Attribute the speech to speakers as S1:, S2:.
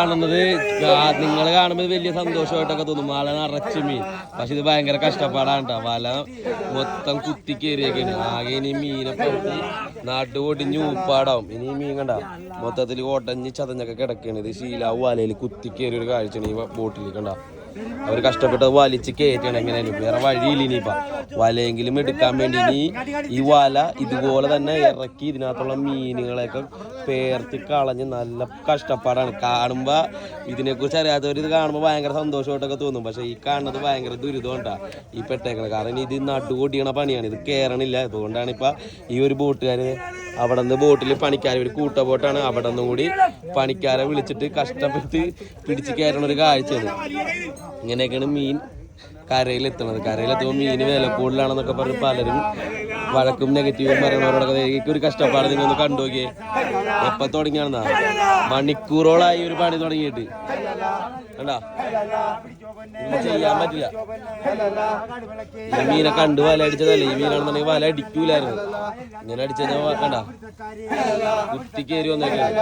S1: കാണുന്നത് നിങ്ങൾ കാണുമ്പോൾ വലിയ സന്തോഷമായിട്ടൊക്കെ തോന്നും, വല നിറച്ച് മീൻ. പക്ഷെ ഇത് ഭയങ്കര കഷ്ടപ്പാടാണ് കേട്ടോ. വല മൊത്തം കുത്തി കയറിയൊക്കെയാണ്. ആകെ ഇനി മീനെ പറ്റി നാട്ടുപൊടിഞ്ഞ് ഉപ്പാടാവും. ഇനി മീൻ കണ്ട മൊത്തത്തിൽ ഓട്ടഞ്ഞ് ചതഞ്ഞൊക്കെ കിടക്കുകയാണ്. ഇത് ശീലാവ് വലയിൽ കുത്തി കയറിയ ഒരു കാഴ്ചയാണ് ഈ ബോട്ടിൽ കണ്ട. അവർ കഷ്ടപ്പെട്ട് വലിച്ച് കയറ്റണം എങ്ങനെയാലും, വേറെ വഴിയില്ല. ഇനിയിപ്പം വലയെങ്കിലും എടുക്കാൻ വേണ്ടി ഇനി ഈ വല ഇതുപോലെ തന്നെ ഇറക്കി ഇതിനകത്തുള്ള മീനുകളെയൊക്കെ പേർത്തി കളഞ്ഞ് നല്ല കഷ്ടപ്പാടാണ്. കാണുമ്പോൾ ഇതിനെക്കുറിച്ച് അറിയാത്തവർ ഇത് കാണുമ്പോൾ ഭയങ്കര സന്തോഷമായിട്ടൊക്കെ തോന്നും. പക്ഷേ ഈ കാണുന്നത് ഭയങ്കര ദുരിതമുണ്ടാണ് ഈ പെട്ടേക്കണത്. കാരണം ഇത് നടുകൊടിയണ പണിയാണ്, ഇത് കയറണില്ല. അതുകൊണ്ടാണ് ഇപ്പം ഈ ഒരു ബോട്ടുകാർ അവിടെ നിന്ന് ബോട്ടിൽ പണിക്കാർ, ഒരു കൂട്ട ബോട്ടാണ്, അവിടെ നിന്നും കൂടി പണിക്കാരെ വിളിച്ചിട്ട് കഷ്ടപ്പെട്ട് പിടിച്ച് കയറണ ഒരു കാഴ്ചയാണ്. ഇങ്ങനെയൊക്കെയാണ് മീൻ കരയിലെത്തണത്. കരയിലെത്തുമ്പോൾ മീൻ വില കൂടുതലാണെന്നൊക്കെ പറഞ്ഞ് പലരും വഴക്കും നെഗറ്റീവും പറയുന്നവരോടൊക്കെ ഒരു കഷ്ടപ്പാട് നിങ്ങളൊന്ന് കണ്ടുനോക്കിയേ. എപ്പോൾ തുടങ്ങിയാണെന്നാ മണിക്കൂറോളായി ഒരു പണി തുടങ്ങിയിട്ട് കണ്ടാ, ചെയ്യാൻ പറ്റില്ല. ഈ മീനെ കണ്ടു വല അടിച്ചതല്ലേ, ഈ മീനാണെന്നുണ്ടെങ്കിൽ വല അടിക്കൂലായിരുന്നു. ഇങ്ങനെ അടിച്ചു കഴിഞ്ഞാൽ കണ്ടാ കുത്തി കയറി വന്നേക്കാണ്.